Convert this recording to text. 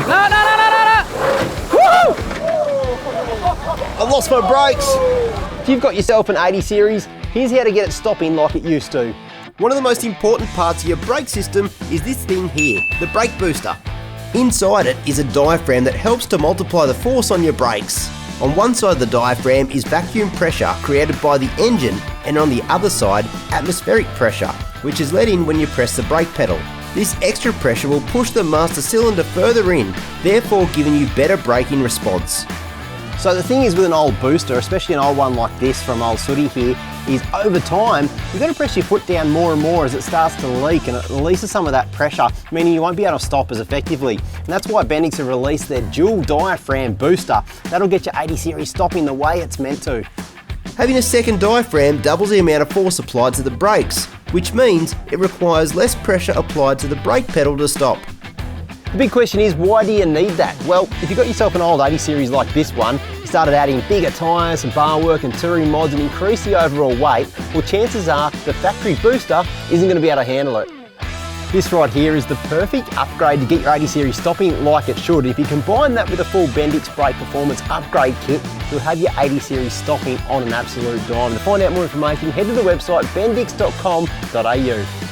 No, no, no, no, no, no! Woo! I lost my brakes. If you've got yourself an 80 series, here's how to get it stopping like it used to. One of the most important parts of your brake system is this thing here, the brake booster. Inside it is a diaphragm that helps to multiply the force on your brakes. On one side of the diaphragm is vacuum pressure created by the engine, and on the other side, atmospheric pressure, which is let in when you press the brake pedal. This extra pressure will push the master cylinder further in, therefore giving you better braking response. So the thing is with an old booster, especially an old one like this from old Sooty here, is over time, you've got to press your foot down more and more as it starts to leak, and it releases some of that pressure, meaning you won't be able to stop as effectively. And that's why Bendix have released their dual diaphragm booster. That'll get your 80 series stopping the way it's meant to. Having a second diaphragm doubles the amount of force applied to the brakes, which means it requires less pressure applied to the brake pedal to stop. The big question is, why do you need that? Well, if you've got yourself an old 80 series like this one, you started adding bigger tyres and bar work and touring mods and increase the overall weight, well, chances are the factory booster isn't going to be able to handle it. This right here is the perfect upgrade to get your 80 series stopping like it should. If you combine that with a full Bendix brake performance upgrade kit, you'll have your 80 series stopping on an absolute dime. To find out more information, head to the website bendix.com.au.